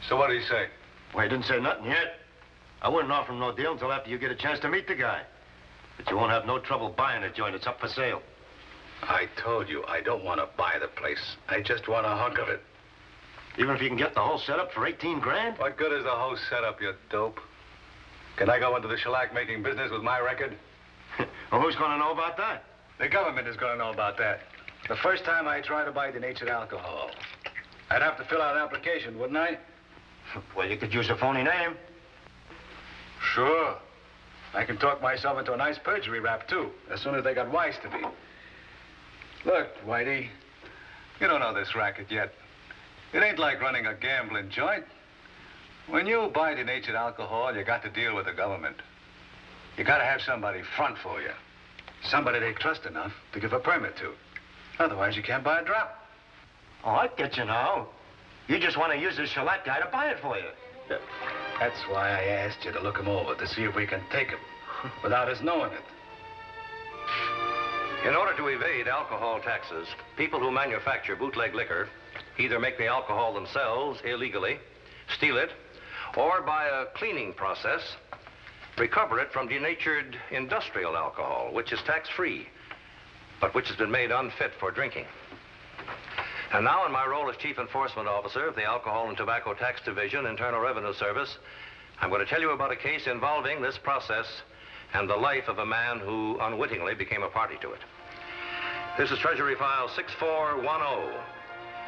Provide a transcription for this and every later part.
So what did he say? Well, he didn't say nothing yet. I wouldn't offer him no deal until after you get a chance to meet the guy. But you won't have no trouble buying a joint. It's up for sale. I told you, I don't want to buy the place. I just want a hunk of it. Even if you can get the whole setup for 18 grand? What good is the whole setup, you dope? Can I go into the shellac-making business with my record? Well, who's going to know about that? The government is going to know about that. The first time I try to buy denatured alcohol, I'd have to fill out an application, wouldn't I? Well, you could use a phony name. Sure. I can talk myself into a nice perjury rap, too, as soon as they got wise to me. Look, Whitey, you don't know this racket yet. It ain't like running a gambling joint. When you buy denatured alcohol, you got to deal with the government. You got to have somebody front for you. Somebody they trust enough to give a permit to. Otherwise, you can't buy a drop. Oh, I get you now. You just want to use this shellac guy to buy it for you. That's why I asked you to look him over, to see if we can take him without us knowing it. In order to evade alcohol taxes, people who manufacture bootleg liquor either make the alcohol themselves illegally, steal it, or by a cleaning process, recover it from denatured industrial alcohol, which is tax-free, but which has been made unfit for drinking. And now, in my role as Chief Enforcement Officer of the Alcohol and Tobacco Tax Division, Internal Revenue Service, I'm going to tell you about a case involving this process and the life of a man who unwittingly became a party to it. This is Treasury File 6410,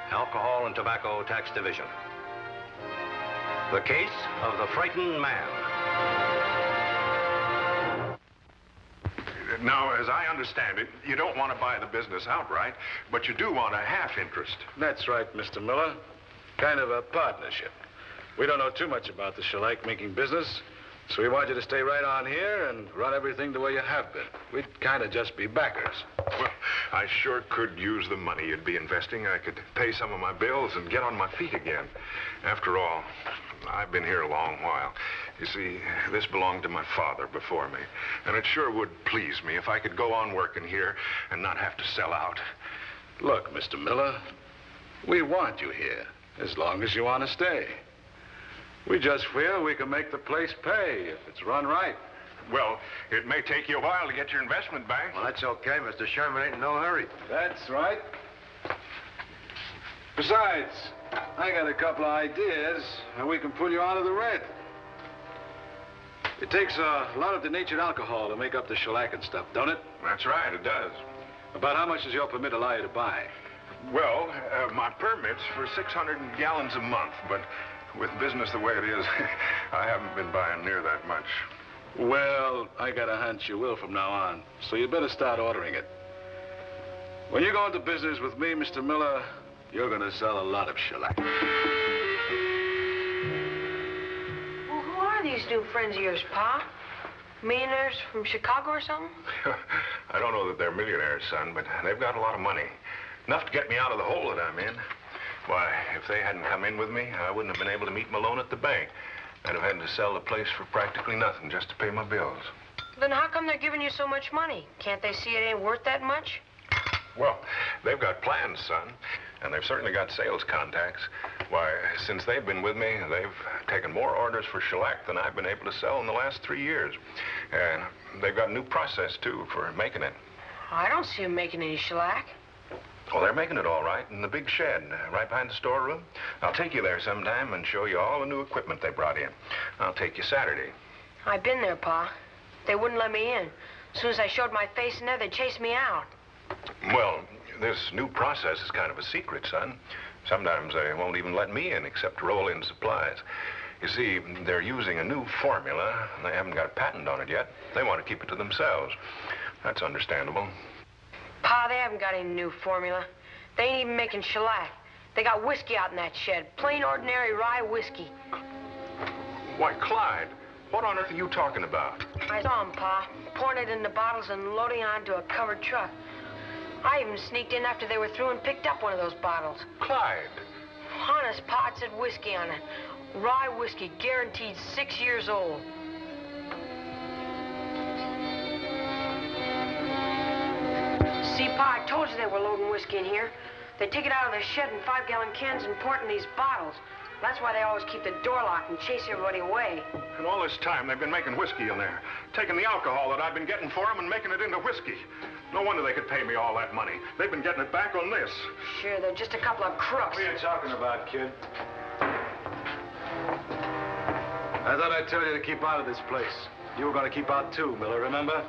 Alcohol and Tobacco Tax Division. The case of the frightened man. Now, as I understand it, you don't want to buy the business outright, but you do want a half interest. That's right, Mr. Miller. Kind of a partnership. We don't know too much about the shellac-making business, so we want you to stay right on here and run everything the way you have been. We'd kind of just be backers. Well, I sure could use the money you'd be investing. I could pay some of my bills and get on my feet again. After all, I've been here a long while. You see, this belonged to my father before me, and it sure would please me if I could go on working here and not have to sell out. Look, Mr. Miller, we want you here as long as you want to stay. We just feel we can make the place pay if it's run right. Well, it may take you a while to get your investment back. Well, that's okay. Mr. Sherman ain't in no hurry. That's right. Besides, I got a couple of ideas, and we can pull you out of the red. It takes a lot of denatured alcohol to make up the shellac and stuff, don't it? That's right, it does. About how much does your permit allow you to buy? Well, my permit's for 600 gallons a month, but with business the way it is, I haven't been buying near that much. Well, I got a hunch you will from now on, so you better start ordering it. When you go into business with me, Mr. Miller, you're going to sell a lot of shellac. Well, who are these new friends of yours, Pa? Millionaires from Chicago or something? I don't know that they're millionaires, son, but they've got a lot of money. Enough to get me out of the hole that I'm in. Why, if they hadn't come in with me, I wouldn't have been able to meet Malone at the bank. I'd have had to sell the place for practically nothing just to pay my bills. Then how come they're giving you so much money? Can't they see it ain't worth that much? Well, they've got plans, son, and they've certainly got sales contacts. Why, since they've been with me, they've taken more orders for shellac than I've been able to sell in the last 3 years. And they've got a new process, too, for making it. I don't see them making any shellac. Well, they're making it all right in the big shed, right behind the storeroom. I'll take you there sometime and show you all the new equipment they brought in. I'll take you Saturday. I've been there, Pa. They wouldn't let me in. As soon as I showed my face in there, they chased me out. Well, this new process is kind of a secret, son. Sometimes they won't even let me in except to roll in supplies. You see, they're using a new formula, and they haven't got a patent on it yet. They want to keep it to themselves. That's understandable. Pa, they haven't got any new formula. They ain't even making shellac. They got whiskey out in that shed. Plain, ordinary rye whiskey. Why, Clyde, what on earth are you talking about? I saw 'em, Pa, pouring it into bottles and loading it onto a covered truck. I even sneaked in after they were through and picked up one of those bottles. Clyde. Honest, Pa, it said whiskey on it. Rye whiskey, guaranteed 6 years old. See, Pa, I told you they were loading whiskey in here. They take it out of the shed in 5-gallon cans and pour it in these bottles. That's why they always keep the door locked and chase everybody away. And all this time, they've been making whiskey in there. Taking the alcohol that I've been getting for them and making it into whiskey. No wonder they could pay me all that money. They've been getting it back on this. Sure, they're just a couple of crooks. What are you talking about, kid? I thought I'd tell you to keep out of this place. You were going to keep out too, Miller, remember?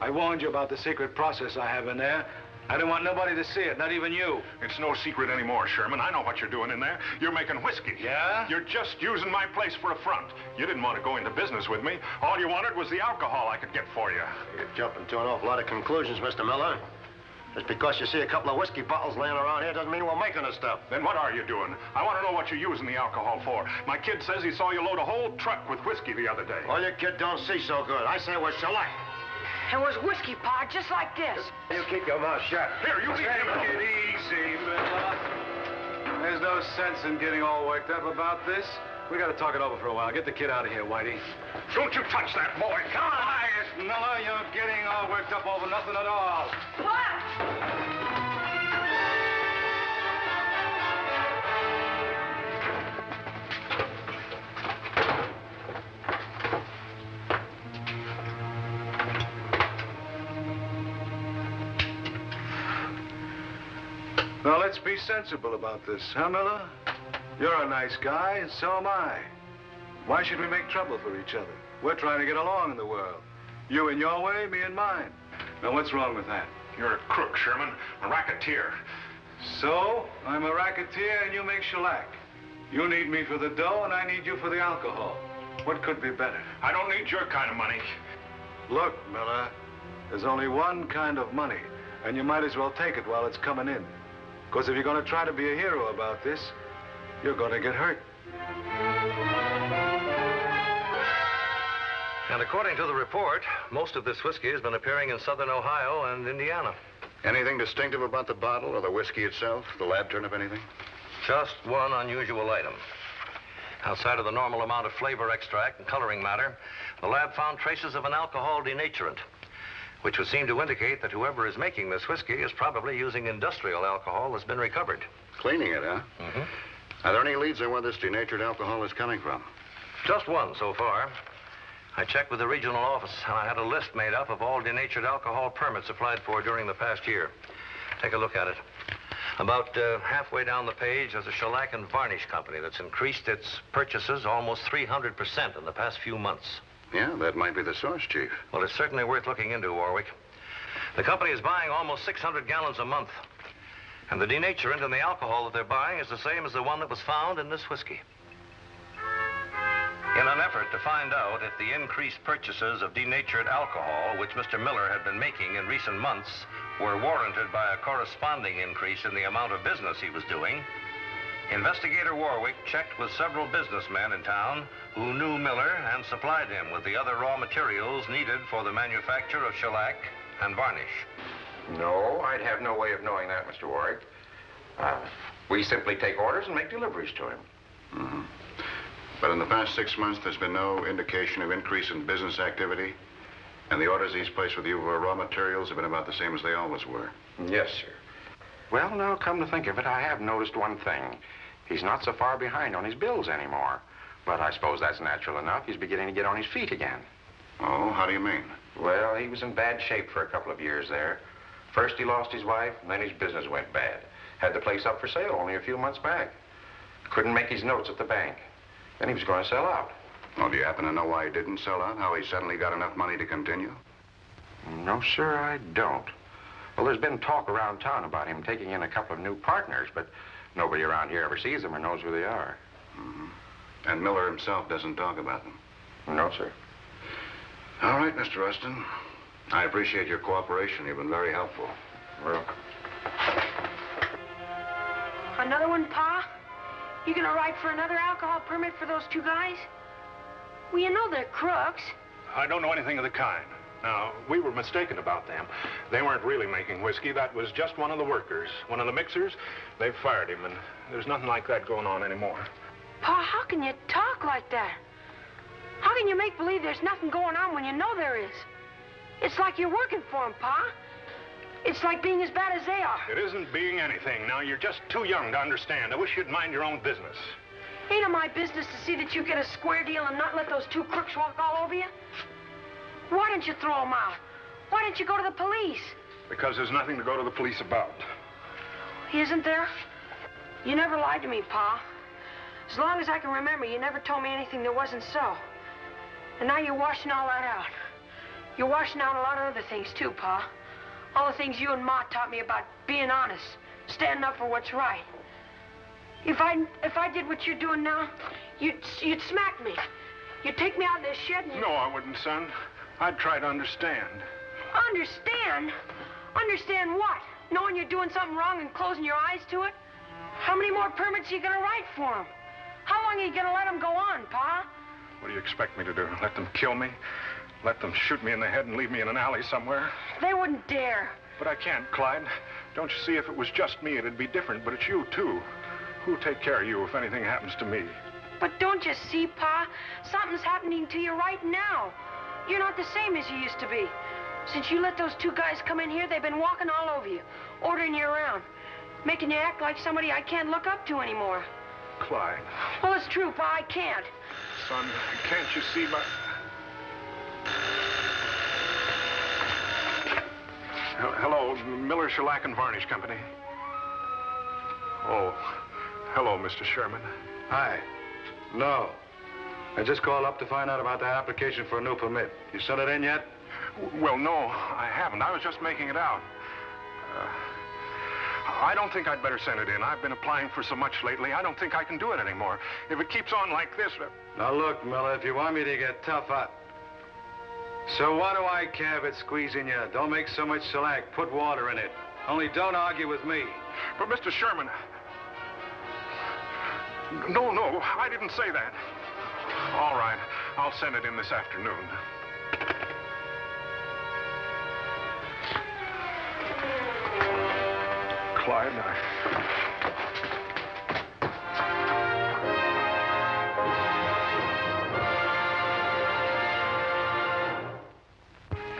I warned you about the secret process I have in there. I didn't want nobody to see it, not even you. It's no secret anymore, Sherman. I know what you're doing in there. You're making whiskey. Yeah? You're just using my place for a front. You didn't want to go into business with me. All you wanted was the alcohol I could get for you. You're jumping to an awful lot of conclusions, Mr. Miller. Just because you see a couple of whiskey bottles laying around here doesn't mean we're making the stuff. Then what are you doing? I want to know what you're using the alcohol for. My kid says he saw you load a whole truck with whiskey the other day. Well, your kid don't see so good. I say we're select. And was whiskey, Pa, just like this. You keep your mouth shut. Here, you leave him. Take it easy, Miller. There's no sense in getting all worked up about this. We got to talk it over for a while. Get the kid out of here, Whitey. Don't you touch that boy. Come on. Quiet, Miller. You're getting all worked up over nothing at all. What? Now, let's be sensible about this, huh, Miller? You're a nice guy, and so am I. Why should we make trouble for each other? We're trying to get along in the world. You in your way, me in mine. Now, what's wrong with that? You're a crook, Sherman. A racketeer. So, I'm a racketeer and you make shellac. You need me for the dough and I need you for the alcohol. What could be better? I don't need your kind of money. Look, Miller, there's only one kind of money, and you might as well take it while it's coming in. Because if you're going to try to be a hero about this, you're going to get hurt. And according to the report, most of this whiskey has been appearing in southern Ohio and Indiana. Anything distinctive about the bottle or the whiskey itself? The lab turn up anything? Just one unusual item. Outside of the normal amount of flavor extract and coloring matter, the lab found traces of an alcohol denaturant, which would seem to indicate that whoever is making this whiskey is probably using industrial alcohol that's been recovered. Cleaning it, huh? Mm-hmm. Are there any leads on where this denatured alcohol is coming from? Just one so far. I checked with the regional office, and I had a list made up of all denatured alcohol permits applied for during the past year. Take a look at it. About halfway down the page, there's a shellac and varnish company that's increased its purchases almost 300% in the past few months. Yeah, that might be the source, Chief. Well, it's certainly worth looking into, Warwick. The company is buying almost 600 gallons a month. And the denaturant in the alcohol that they're buying is the same as the one that was found in this whiskey. In an effort to find out if the increased purchases of denatured alcohol, which Mr. Miller had been making in recent months, were warranted by a corresponding increase in the amount of business he was doing, Investigator Warwick checked with several businessmen in town who knew Miller and supplied him with the other raw materials needed for the manufacture of shellac and varnish. No, I'd have no way of knowing that, Mr. Warwick. We simply take orders and make deliveries to him. Mm-hmm. But in the past 6 months, there's been no indication of increase in business activity, and the orders he's placed with you for raw materials have been about the same as they always were. Yes, sir. Well, now, come to think of it, I have noticed one thing. He's not so far behind on his bills anymore. But I suppose that's natural enough. He's beginning to get on his feet again. Oh, how do you mean? Well, he was in bad shape for a couple of years there. First he lost his wife, and then his business went bad. Had the place up for sale only a few months back. Couldn't make his notes at the bank. Then he was going to sell out. Oh, do you happen to know why he didn't sell out? How he suddenly got enough money to continue? No, sir, I don't. Well, there's been talk around town about him taking in a couple of new partners, but nobody around here ever sees them or knows who they are. Mm-hmm. And Miller himself doesn't talk about them? No, sir. All right, Mr. Rustin. I appreciate your cooperation. You've been very helpful. Well, Another one, Pa? You gonna write for another alcohol permit for those two guys? Well, you know they're crooks. I don't know anything of the kind. Now, we were mistaken about them. They weren't really making whiskey. That was just one of the workers. One of the mixers. They've fired him, and there's nothing like that going on anymore. Pa, how can you talk like that? How can you make believe there's nothing going on when you know there is? It's like you're working for them, Pa. It's like being as bad as they are. It isn't being anything. Now, you're just too young to understand. I wish you'd mind your own business. Ain't it my business to see that you get a square deal and not let those two crooks walk all over you? Why don't you throw them out? Why don't you go to the police? Because there's nothing to go to the police about. Isn't there? You never lied to me, Pa. As long as I can remember, you never told me anything that wasn't so. And now you're washing all that out. You're washing out a lot of other things, too, Pa. All the things you and Ma taught me about being honest, standing up for what's right. If I did what you're doing now, you'd smack me. You'd take me out in this shed and... No, I wouldn't, son. I'd try to understand. Understand? Understand what? Knowing you're doing something wrong and closing your eyes to it? How many more permits are you gonna write for them? How long are you gonna let them go on, Pa? What do you expect me to do? Let them kill me? Let them shoot me in the head and leave me in an alley somewhere? They wouldn't dare. But I can't, Clyde. Don't you see, if it was just me, it'd be different, but it's you, too. Who'll take care of you if anything happens to me? But don't you see, Pa? Something's happening to you right now. You're not the same as you used to be. Since you let those two guys come in here, they've been walking all over you, ordering you around, making you act like somebody I can't look up to anymore. Clyde. Well, it's true, Pa, I can't. Son, can't you see my... Hello, Miller Shellac and Varnish Company. Oh, hello, Mr. Sherman. Hi. No. I just called up to find out about that application for a new permit. You sent it in yet? Well, no, I haven't. I was just making it out. I don't think I'd better send it in. I've been applying for so much lately, I don't think I can do it anymore. If it keeps on like this... Now, look, Miller, if you want me to get tough, So what do I care if it's squeezing you? Don't make so much shellac. Put water in it. Only don't argue with me. But, Mr. Sherman... No, I didn't say that. All right, I'll send it in this afternoon. Clyde,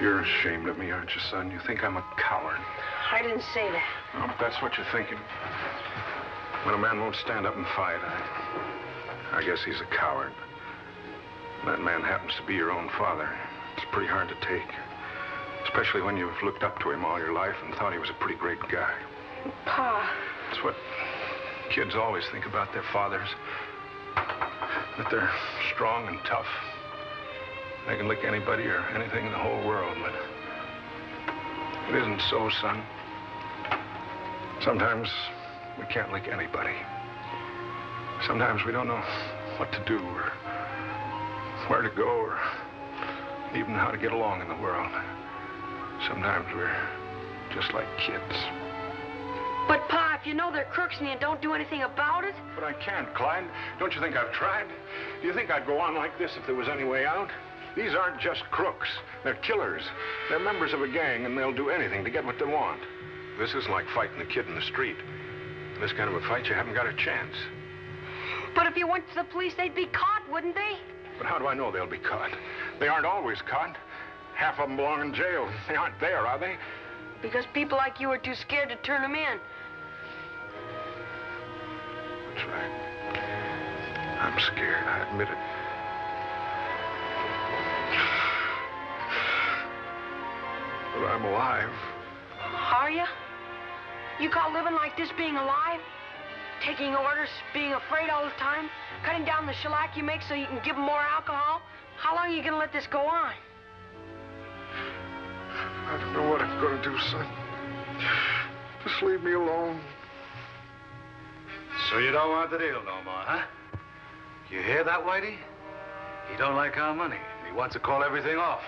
You're ashamed of me, aren't you, son? You think I'm a coward. I didn't say that. Oh, but that's what you're thinking. When a man won't stand up and fight, I guess he's a coward. That man happens to be your own father. It's pretty hard to take. Especially when you've looked up to him all your life and thought he was a pretty great guy. Pa. It's what kids always think about their fathers. That they're strong and tough. They can lick anybody or anything in the whole world, but it isn't so, son. Sometimes we can't lick anybody. Sometimes we don't know what to do or where to go or even how to get along in the world. Sometimes we're just like kids. But, Pa, if you know they're crooks and you don't do anything about it... But I can't, Clyde. Don't you think I've tried? Do you think I'd go on like this if there was any way out? These aren't just crooks. They're killers. They're members of a gang, and they'll do anything to get what they want. This isn't like fighting a kid in the street. In this kind of a fight, you haven't got a chance. But if you went to the police, they'd be caught, wouldn't they? But how do I know they'll be caught? They aren't always caught. Half of them belong in jail. They aren't there, are they? Because people like you are too scared to turn them in. That's right. I'm scared, I admit it. But I'm alive. Are you? You call living like this being alive? Taking orders, being afraid all the time? Cutting down the shellac you make so you can give them more alcohol? How long are you going to let this go on? I don't know what I'm going to do, son. Just leave me alone. So you don't want the deal no more, huh? You hear that, Whitey? He don't like our money. He wants to call everything off.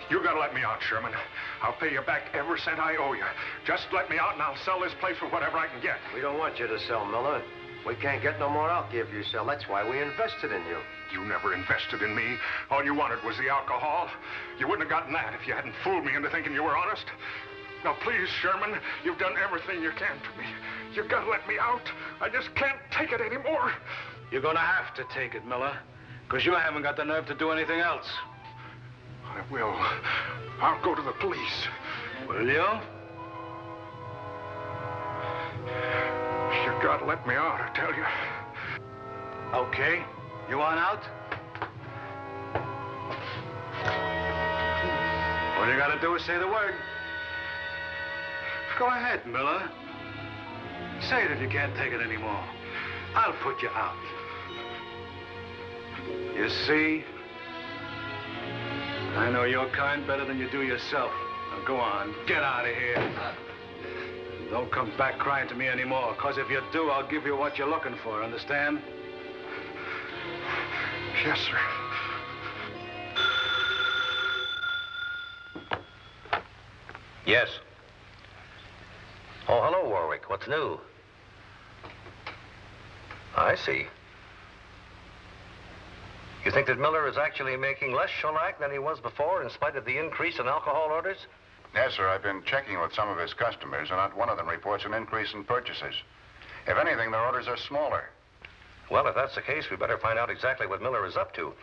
You gotta let me out, Sherman. I'll pay you back every cent I owe you. Just let me out and I'll sell this place for whatever I can get. We don't want you to sell, Miller. We can't get no more alky if you sell. That's why we invested in you. You never invested in me. All you wanted was the alcohol. You wouldn't have gotten that if you hadn't fooled me into thinking you were honest. Now, please, Sherman, you've done everything you can for me. You've got to let me out. I just can't take it anymore. You're gonna have to take it, Miller, because you haven't got the nerve to do anything else. I will. I'll go to the police. Will you? You gotta let me out, I tell you. Okay. You want out? All you gotta do is say the word. Go ahead, Miller. Say it if you can't take it anymore. I'll put you out. You see? I know your kind better than you do yourself. Now go on, get out of here. Don't come back crying to me anymore, because if you do, I'll give you what you're looking for, understand? Yes, sir. Yes. Oh, hello, Warwick. What's new? I see. You think that Miller is actually making less shellac than he was before in spite of the increase in alcohol orders? Yes, sir. I've been checking with some of his customers, and not one of them reports an increase in purchases. If anything, their orders are smaller. Well, if that's the case, we better find out exactly what Miller is up to.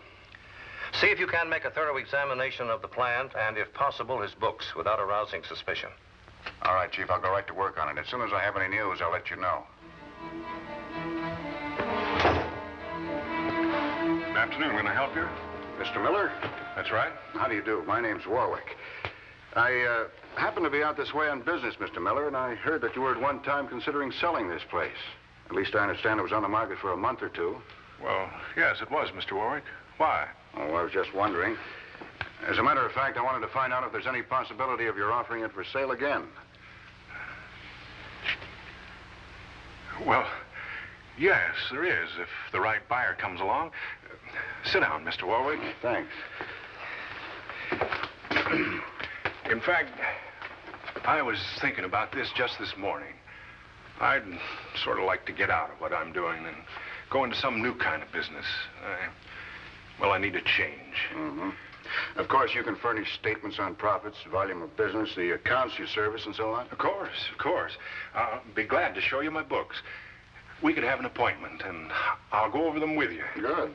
See if you can make a thorough examination of the plant and, if possible, his books without arousing suspicion. All right, Chief. I'll go right to work on it. As soon as I have any news, I'll let you know. Good afternoon. Can I help you? Mr. Miller? That's right. How do you do? My name's Warwick. I happened to be out this way on business, Mr. Miller, and I heard that you were at one time considering selling this place. At least I understand it was on the market for a month or two. Well, yes, it was, Mr. Warwick. Why? Oh, I was just wondering. As a matter of fact, I wanted to find out if there's any possibility of your offering it for sale again. Well, yes, there is, if the right buyer comes along. Sit down, Mr. Warwick. Thanks. In fact, I was thinking about this just this morning. I'd sort of like to get out of what I'm doing and go into some new kind of business. I need a change. Mm-hmm. Of course, you can furnish statements on profits, volume of business, the accounts you service, and so on. Of course, of course. I'll be glad to show you my books. We could have an appointment, and I'll go over them with you. Good.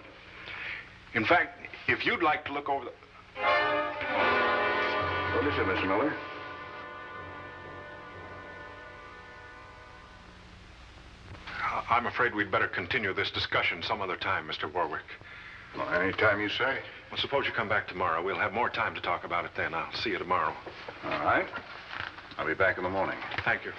In fact, if you'd like to look over the... What is it, Mr. Miller? I'm afraid we'd better continue this discussion some other time, Mr. Warwick. Well, any time you say. Well, suppose you come back tomorrow. We'll have more time to talk about it then. I'll see you tomorrow. All right. I'll be back in the morning. Thank you.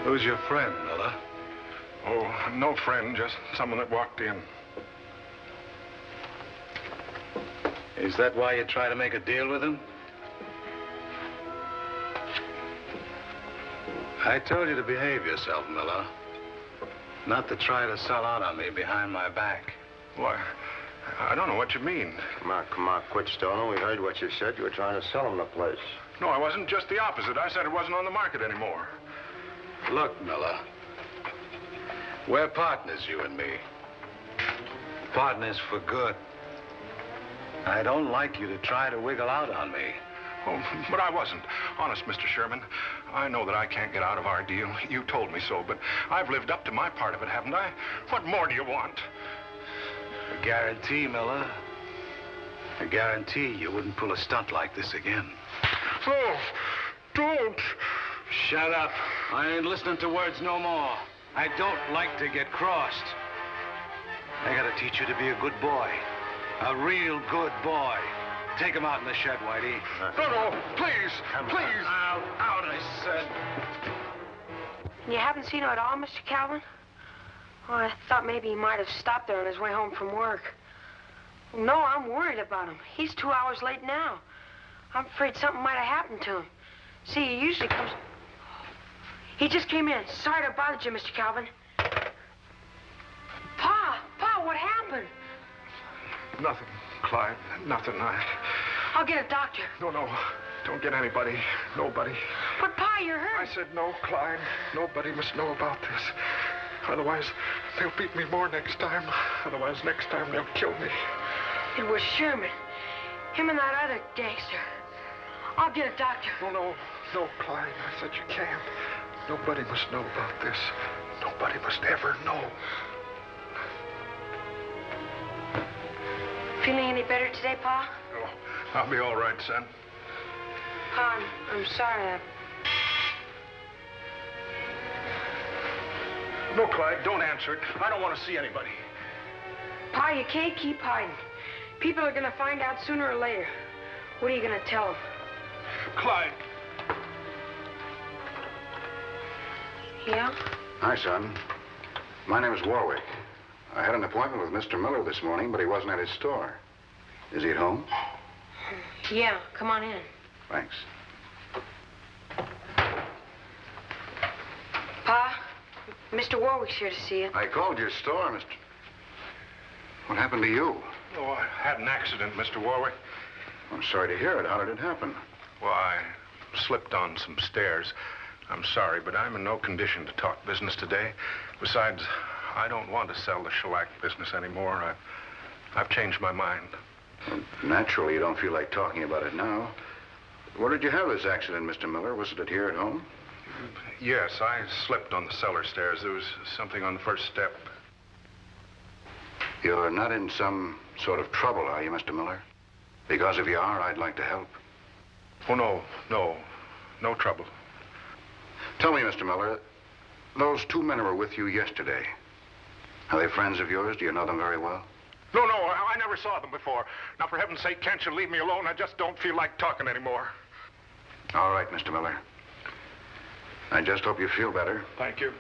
Who's your friend, Miller? Oh, no friend, just someone that walked in. Is that why you try to make a deal with him? I told you to behave yourself, Miller. Not to try to sell out on me behind my back. Why, I don't know what you mean. Come on, quit stalling. We heard what you said. You were trying to sell him the place. No, I wasn't. Just the opposite. I said it wasn't on the market anymore. Look, Miller. We're partners, you and me. Partners for good. I don't like you to try to wiggle out on me. Oh, but I wasn't. Honest, Mr. Sherman. I know that I can't get out of our deal. You told me so, but I've lived up to my part of it, haven't I? What more do you want? A guarantee, Miller. A guarantee you wouldn't pull a stunt like this again. Oh, don't. Shut up. I ain't listening to words no more. I don't like to get crossed. I gotta teach you to be a good boy. A real good boy. Take him out in the shed, Whitey. No, please, please. Out, I said. You haven't seen him at all, Mr. Calvin? Well, I thought maybe he might have stopped there on his way home from work. No, I'm worried about him. He's 2 hours late now. I'm afraid something might have happened to him. See, he usually comes... He just came in. Sorry to bother you, Mr. Calvin. Pa, what happened? Nothing, Clyde. Nothing. I'll get a doctor. No. Don't get anybody. Nobody. But, Pa, you're hurt. I said no, Clyde. Nobody must know about this. Otherwise, they'll beat me more next time. Otherwise, next time they'll kill me. It was Sherman. Him and that other gangster. I'll get a doctor. No, Clyde. I said you can't. Nobody must know about this. Nobody must ever know. Feeling any better today, Pa? Oh, I'll be all right, son. Pa, I'm sorry. No, Clyde, don't answer it. I don't want to see anybody. Pa, you can't keep hiding. People are gonna find out sooner or later. What are you gonna tell them? Clyde. Yeah? Hi, son. My name is Warwick. I had an appointment with Mr. Miller this morning, but he wasn't at his store. Is he at home? Yeah, come on in. Thanks. Pa, Mr. Warwick's here to see you. I called your store, Mr. What happened to you? Oh, I had an accident, Mr. Warwick. I'm sorry to hear it. How did it happen? Well, I slipped on some stairs. I'm sorry, but I'm in no condition to talk business today. Besides, I don't want to sell the shellac business anymore. I've changed my mind. Well, naturally, you don't feel like talking about it now. Where did you have this accident, Mr. Miller? Was it here at home? Yes, I slipped on the cellar stairs. There was something on the first step. You're not in some sort of trouble, are you, Mr. Miller? Because if you are, I'd like to help. Oh, no trouble. Tell me, Mr. Miller, those two men who were with you yesterday, are they friends of yours? Do you know them very well? No, I never saw them before. Now, for heaven's sake, can't you leave me alone? I just don't feel like talking anymore. All right, Mr. Miller. I just hope you feel better. Thank you.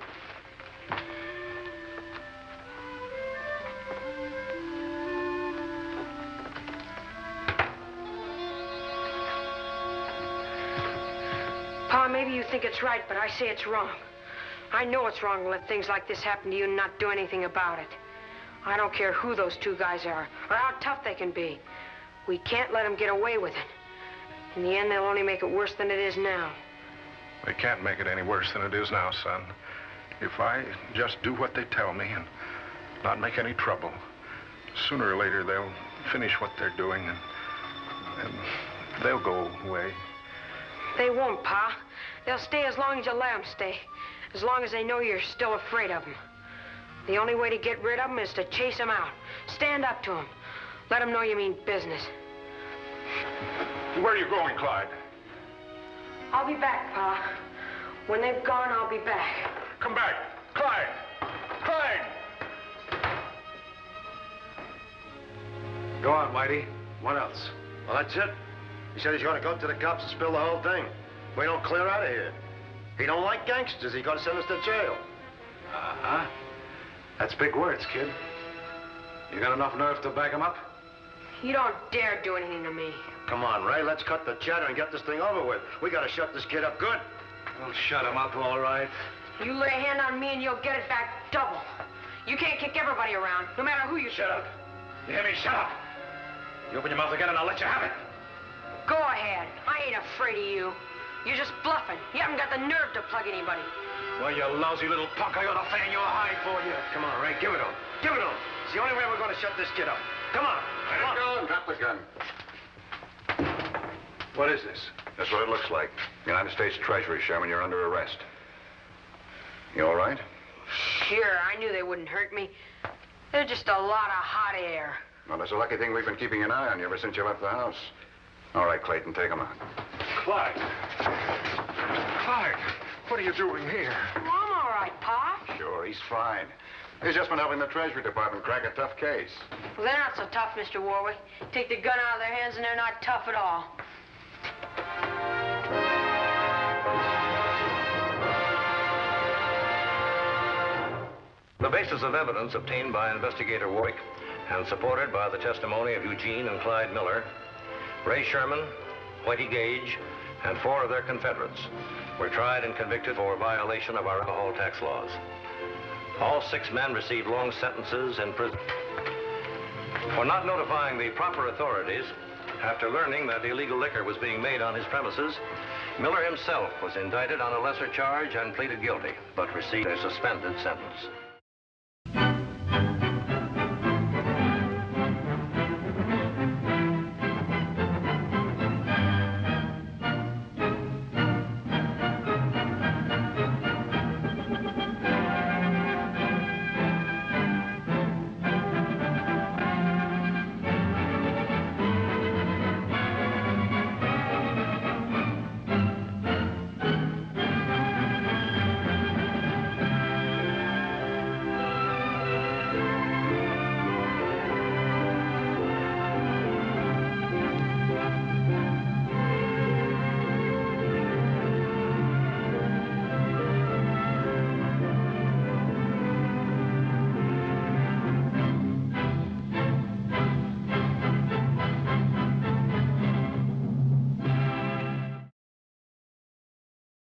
Pa, maybe you think it's right, but I say it's wrong. I know it's wrong to let things like this happen to you and not do anything about it. I don't care who those two guys are or how tough they can be. We can't let them get away with it. In the end, they'll only make it worse than it is now. They can't make it any worse than it is now, son. If I just do what they tell me and not make any trouble, sooner or later they'll finish what they're doing and they'll go away. They won't, Pa. They'll stay as long as you let them stay. As long as they know you're still afraid of them. The only way to get rid of them is to chase them out. Stand up to them. Let them know you mean business. Where are you going, Clyde? I'll be back, Pa. When they've gone, I'll be back. Come back. Clyde! Clyde! Go on, Whitey. What else? Well, that's it. He said he's going to go to the cops and spill the whole thing. We don't clear out of here. He don't like gangsters. He's going to send us to jail. Uh-huh. That's big words, kid. You got enough nerve to back him up? You don't dare do anything to me. Come on, Ray. Let's cut the chatter and get this thing over with. We got to shut this kid up good. Well, shut him up, all right. You lay a hand on me and you'll get it back double. You can't kick everybody around, no matter who you... Shut up. You hear me? Shut up. You open your mouth again and I'll let you have it. Go ahead. I ain't afraid of you. You're just bluffing. You haven't got the nerve to plug anybody. Well, you lousy little punk, I ought to fan your hide for you. Come on, Ray. Give it to him. Give it to him. It's the only way we're going to shut this kid up. Come on. Come on. Drop the gun. What is this? That's what it looks like. United States Treasury, Sherman. You're under arrest. You all right? Sure, I knew they wouldn't hurt me. They're just a lot of hot air. Well, it's a lucky thing we've been keeping an eye on you ever since you left the house. All right, Clayton, take him out. Clyde! Clyde! What are you doing here? Well, I'm all right, Pa. Sure, he's fine. He's just been helping the Treasury Department crack a tough case. Well, they're not so tough, Mr. Warwick. Take the gun out of their hands and they're not tough at all. The basis of evidence obtained by Investigator Warwick and supported by the testimony of Eugene and Clyde Miller, Ray Sherman, Whitey Gage, and 4 of their confederates were tried and convicted for violation of our alcohol tax laws. All 6 men received long sentences in prison. For not notifying the proper authorities, after learning that illegal liquor was being made on his premises, Miller himself was indicted on a lesser charge and pleaded guilty, but received a suspended sentence.